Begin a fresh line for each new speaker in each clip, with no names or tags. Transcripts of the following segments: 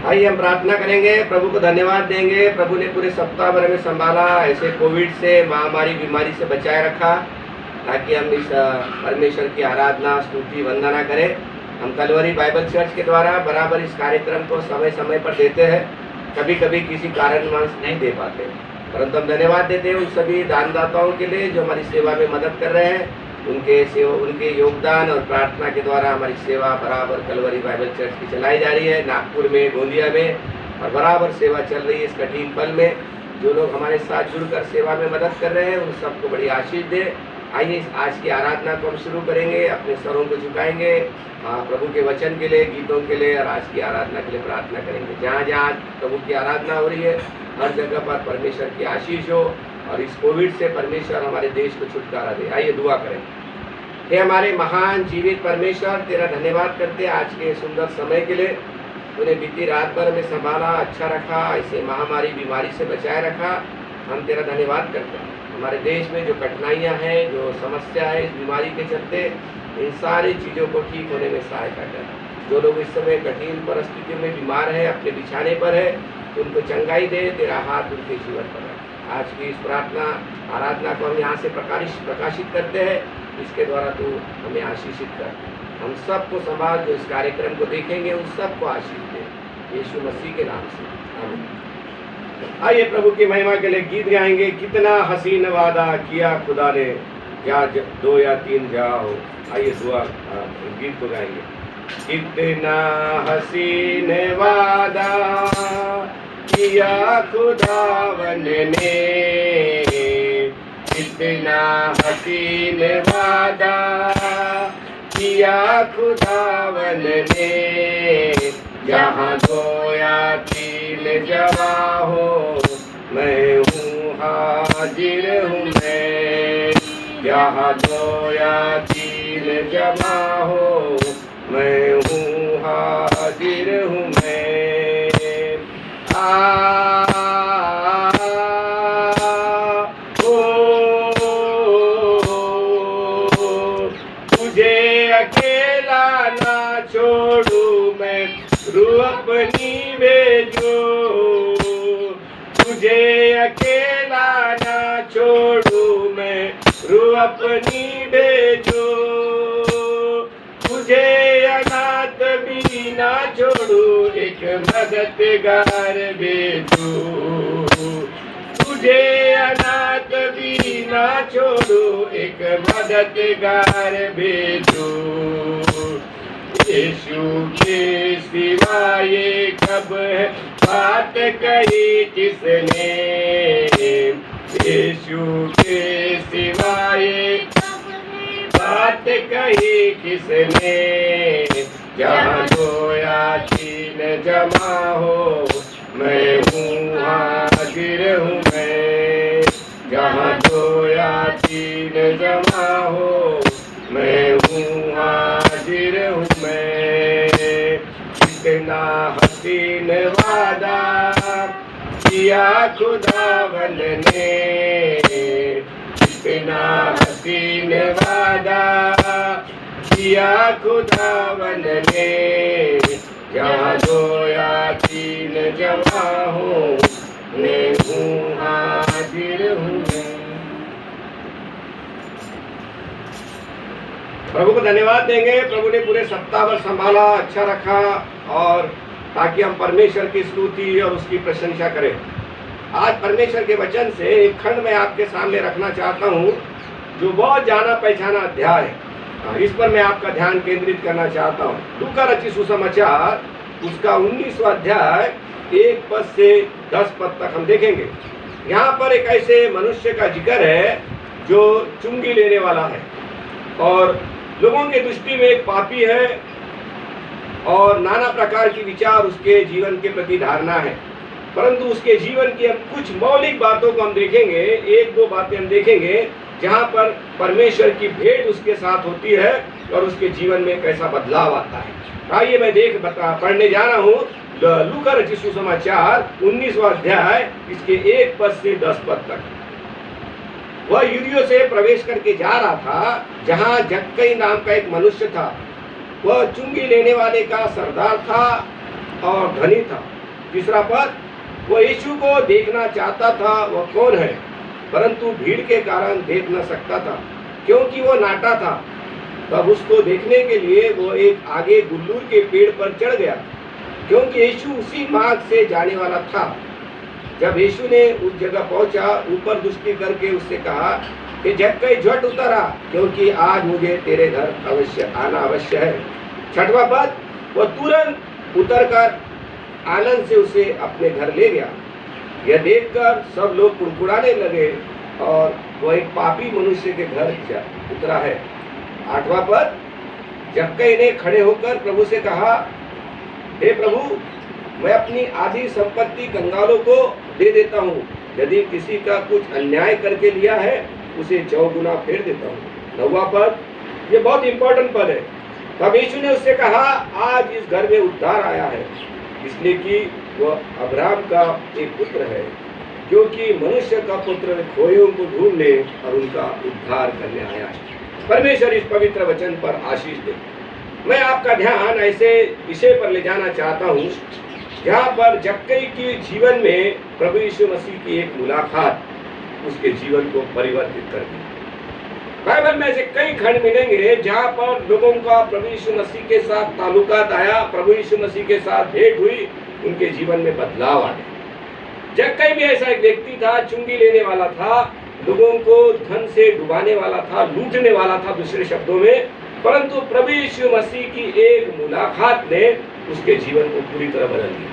आइए हम प्रार्थना करेंगे, प्रभु को धन्यवाद देंगे। प्रभु ने पूरे सप्ताह भर में संभाला, ऐसे कोविड से, महामारी बीमारी से बचाए रखा, ताकि हम इस परमेश्वर की आराधना, स्तुति, वंदना करें। हम कलवरी बाइबल चर्च के द्वारा बराबर इस कार्यक्रम को समय समय पर देते हैं। कभी कभी किसी कारणवश नहीं दे पाते, परंतु हम धन्यवाद देते हैं उन सभी दानदाताओं के लिए जो हमारी सेवा में मदद कर रहे हैं। उनके योगदान और प्रार्थना के द्वारा हमारी सेवा बराबर कलवरी बाइबल चर्च की चलाई जा रही है, नागपुर में, गोंदिया में, और बराबर सेवा चल रही है इस कठिन पल में। जो लोग हमारे साथ जुड़कर सेवा में मदद कर रहे हैं उन सबको बड़ी आशीष दे। आइए आज की आराधना को हम शुरू करेंगे, अपने स्वरों को झुकाएंगे, प्रभु के वचन के लिए, गीतों के लिए और आज की आराधना के लिए प्रार्थना करेंगे। जहाँ जहाँ प्रभु की आराधना हो रही है हर जगह पर परमेश्वर की आशीष हो और इस कोविड से परमेश्वर हमारे देश को छुटकारा दे। आइए दुआ करें। हे हमारे महान जीवित परमेश्वर, तेरा धन्यवाद करते हैं आज के सुंदर समय के लिए। तूने बीती रात भर में संभाला, अच्छा रखा, ऐसे महामारी बीमारी से बचाए रखा। हम तेरा धन्यवाद करते हैं। हमारे देश में जो कठिनाइयाँ हैं, जो समस्या है इस बीमारी के चलते, इन सारी चीज़ों को ठीक होने में सहायता कर। जो लोग इस समय कठिन परिस्थितियों में बीमार है, अपने बिछाने पर है, उनको चंगाई दे, तेरा हाथ उनके जीवन पर है। आज की इस प्रार्थना आराधना को हम यहाँ से प्रकाशित करते हैं, इसके द्वारा तू हमें आशीषित कर। हम सबको संभाल, जो इस कार्यक्रम को देखेंगे उन सबको आशीष दे, यीशु मसीह के नाम से आमीन। आइए प्रभु की महिमा के लिए गीत गाएंगे। कितना हसीन वादा किया खुदा ने, क्या 2 या 3 जाओ। आइए दुआ गीत को गाएंगे। कितना हसीन वादा किया खुदावन ने, कितना हसीन वादा किया खुदावन ने। जहाँ 2 या 3 जमा हो, मैं हूँ हाजिर हूँ मैं। जहाँ 2 या 3 जमा हो, मैं हूँ हाजिर हूँ मैं। तुझे अकेला ना छोड़ू मैं, रूह अपनी भेजो। तुझे अकेला ना छोड़ू मैं, रूह अपनी भेजो। तुझे अनाथ भी ना छोड़ू, एक मददगार भेजो। तुझे अनाथ भी ना छोड़ू, एक मददगार भेजो। यीशु के सिवा ये कब है बात कही किसने, यीशु के सिवा ये बात कही किसने। जहाँ 2 या 3 जमा हो, मैं हूँ हाजिर हूँ मैं। जहाँ 2 या 3 जमा हो, मैं हूँ हाजिर हूँ मैं। कितना हसीन वादा किया खुदावन ने, कितना हसीन वादा किया खुदावन ने। जहाँ 2 या 3 जमा हो, मैं हूँ हाजिर हूँ मैं। प्रभु को धन्यवाद देंगे। प्रभु ने पूरे सप्ताह भर संभाला, अच्छा रखा, और ताकि हम परमेश्वर की स्तुति और उसकी प्रशंसा करें। आज परमेश्वर के वचन से एक खंड मैं आपके सामने रखना चाहता हूँ, जो बहुत जाना पहचाना अध्याय है। इस पर मैं आपका ध्यान केंद्रित करना चाहता हूँ। लूका रचित सुसमाचार उसका 19वां अध्याय 1 पद से 10 पद तक हम देखेंगे। यहाँ पर एक ऐसे मनुष्य का जिक्र है जो चुंगी लेने वाला है और लोगों के दृष्टि में एक पापी है, और नाना प्रकार की विचार उसके जीवन के प्रति धारणा है। परंतु उसके जीवन की हम कुछ मौलिक बातों को हम देखेंगे, 1-2 बातें हम देखेंगे जहाँ पर परमेश्वर की भेंट उसके साथ होती है और उसके जीवन में कैसा बदलाव आता है। आइए मैं पढ़ने जा रहा हूँ लूका रचित सुसमाचार 19वां अध्याय, इसके 1 पद से 10 पद तक। वह यूरियो से प्रवेश करके जा रहा था, जहाँ जक्कई नाम का एक मनुष्य था। वह चुंगी लेने वाले का सरदार था और धनी था। तीसरा पद, वो यीशु को देखना चाहता था, वह कौन है, परंतु भीड़ के कारण देख न सकता था क्योंकि वो नाटा था। तब उसको देखने के लिए वो एक आगे गुल्लूर के पेड़ पर चढ़ गया, क्योंकि यीशु उसी मार्ग से जाने वाला था। जब यीशु ने उस जगह पहुंचा, ऊपर दृष्टि करके उससे कहा कि जक्कई झट उतरा, क्योंकि आज मुझे तेरे घर आना अवश्य है। छठवां पद, वह तुरंत उतरकर आनंद से उसे अपने घर ले गया। यह देखकर सब लोग कुड़कुड़ाने लगे और वह एक पापी मनुष्य के घर उतरा है। आठवां पद, जक्कई ने खड़े होकर प्रभु से कहा, हे प्रभु, मैं अपनी आधी संपत्ति कंगालों को दे देता हूँ। यदि किसी का कुछ अन्याय करके लिया है, उसे 4 गुना फेर देता हूँ। 9वां पद, ये बहुत इंपॉर्टेंट पद है। तब यीशु ने उससे कहा, आज इस घर में उद्धार आया है, इसलिए कि वह अब्राहम का एक पुत्र है, क्योंकि मनुष्य का पुत्र खोयों को ढूंढने और उनका उद्धार करने आया है। परमेश्वर इस पवित्र वचन पर आशीष दे। मैं आपका ध्यान ऐसे विषय पर ले जाना चाहता हूँ जहाँ पर जक्कई के जीवन में प्रभु यीशु मसीह की एक मुलाकात उसके जीवन को परिवर्तित कर दी। बाइबल में ऐसे कई खंड मिलेंगे जहाँ पर लोगों का प्रभु यीशु मसीह के साथ ताल्लुकात आया, प्रभु यीशु मसीह के साथ भेंट हुई, उनके जीवन में बदलाव आ गया। जक्कई भी ऐसा एक व्यक्ति था, चुंगी लेने वाला था, लोगों को धन से डुबाने वाला था, लूटने वाला था दूसरे शब्दों में, परंतु प्रभु यीशु मसीह की एक मुलाकात ने उसके जीवन को पूरी तरह बदल दिया।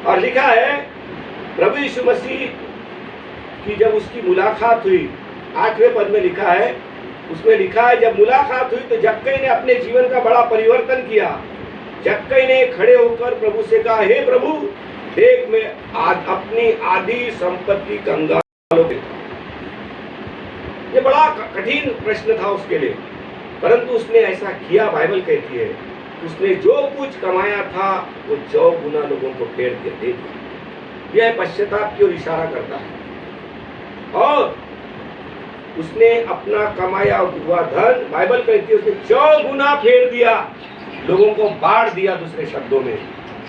और लिखा है प्रभु यीशु मसीह की जब उसकी मुलाकात हुई, 8वें पद में लिखा है, उसमें लिखा है, जब मुलाकात हुई तो जक्कई ने अपने जीवन का बड़ा परिवर्तन किया। जक्कई ने खड़े होकर प्रभु से कहा, हे प्रभु, देख मैं अपनी आधी संपत्ति कंगालों को। ये बड़ा कठिन प्रश्न था उसके लिए, परंतु उसने ऐसा किया। बाइबल कहती है उसने जो कुछ कमाया था वो 4 गुना लोगों को फेर के दे दिया। यह पश्चाताप की ओर इशारा करता है। और उसने अपना कमाया हुआ धन, बाइबल कहती है, उसने 4 गुना फेर दिया, लोगों को बांट दिया। दूसरे शब्दों में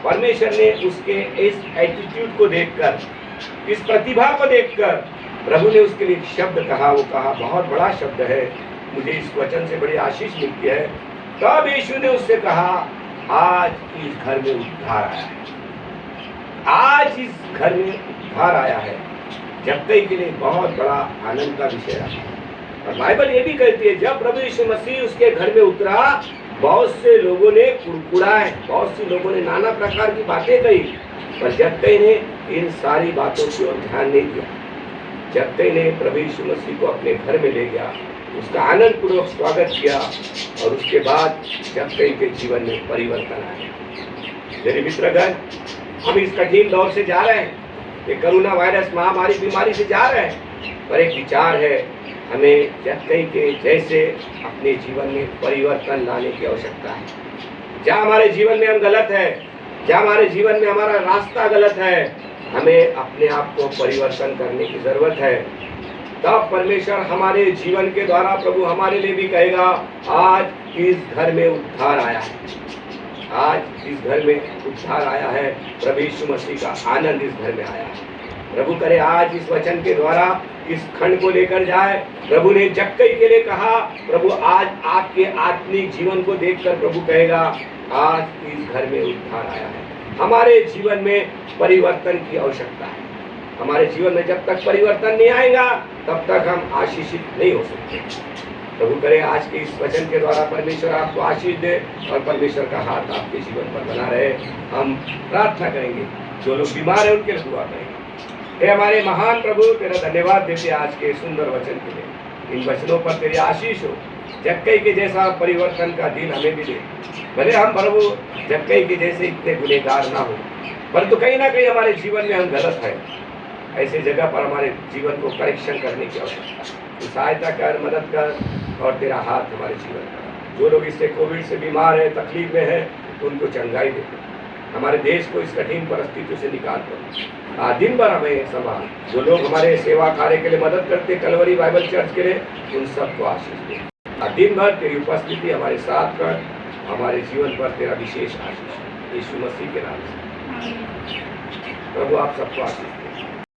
परमेश्वर ने उसके इस एटीट्यूड को देखकर, इस प्रतिभा को देखकर प्रभु ने उसके लिए एक शब्द कहा। वो कहा, बहुत बड़ा शब्द है, मुझे इस वचन से बड़ी आशीष मिलती है। तब यीशु ने उससे कहा, आज इस घर में उद्धार आया है, आज इस घर में उद्धार आया है। जक्कई के लिए बहुत बड़ा आनंद का विषय रहा। और बाइबल ये भी कहती है, जब प्रभु यीशु मसीह उसके घर में उतरा, बहुत से लोगों ने कुड़कुड़ाए, बहुत से लोगों ने नाना प्रकार की बातें कही, पर जक्कई ने इन सारी बातों की ओर ध्यान नहीं दिया। जक्कई ने प्रभु यीशु मसीह को अपने घर में ले गया, उसका आनंद पूर्वक स्वागत किया, और उसके बाद जक्कई के जीवन में परिवर्तन आया। मेरे मित्रगण, हम इस कठिन दौर से जा रहे हैं, ये कोरोना वायरस महामारी बीमारी से जा रहे हैं, पर एक विचार है, हमें जक्कई के जैसे अपने जीवन में परिवर्तन लाने की आवश्यकता है। जहाँ हमारे जीवन में हम गलत है, जहाँ हमारे जीवन में हमारा रास्ता गलत है, हमें अपने आप को परिवर्तन करने की जरूरत है। तब परमेश्वर हमारे जीवन के द्वारा प्रभु हमारे लिए भी कहेगा, आज इस घर में उद्धार आया है, आज इस घर में उद्धार आया है। प्रभु यीशु मसीह का आनंद इस घर में आया है। प्रभु करे आज इस वचन के द्वारा इस खंड को लेकर जाए। प्रभु ने जक्कई के लिए कहा, प्रभु आज आपके आत्मिक जीवन को देखकर प्रभु कहेगा, आज इस घर में उद्धार आया है। हमारे जीवन में परिवर्तन की आवश्यकता है। हमारे जीवन में जब तक परिवर्तन नहीं आएगा, तब तक हम आशीषित नहीं हो सकते। प्रभु करे आज के इस वचन के द्वारा परमेश्वर आपको आशीष दे और परमेश्वर का हाथ आपके जीवन पर बना रहे। हम प्रार्थना करेंगे, जो लोग बीमार हैं उनके लिए दुआ करेंगे। हे हमारे महान प्रभु, तेरा धन्यवाद देते आज के सुंदर वचन के लिए। इन वचनों पर तेरी आशीष हो। जक्कई के जैसा परिवर्तन का दिन हमें भी दे। भले हम प्रभु जक्कई के जैसे इतने गुनहगार ना हो, परंतु कहीं ना कहीं हमारे जीवन में हम गलत है। ऐसे जगह पर हमारे जीवन को करेक्शन करने की आवश्यकता है। सहायता कर, मदद कर और तेरा हाथ हमारे जीवन पर। जो लोग इससे कोविड से बीमार है, तकलीफ में है, उनको चंगाई दे। हमारे देश को इस कठिन परिस्थितियों से निकाल कर दिन भर हमें संभाल। जो लोग हमारे सेवा कार्य के लिए मदद करते, कलवरी बाइबल चर्च के लिए, उन सबको आशीष दे। दिन भर तेरी उपस्थिति हमारे साथ कर, हमारे जीवन पर तेरा विशेष आशीष। यीशु मसीह के नाम से।
आमीन।
प्रभु आप सबको आशीष दें।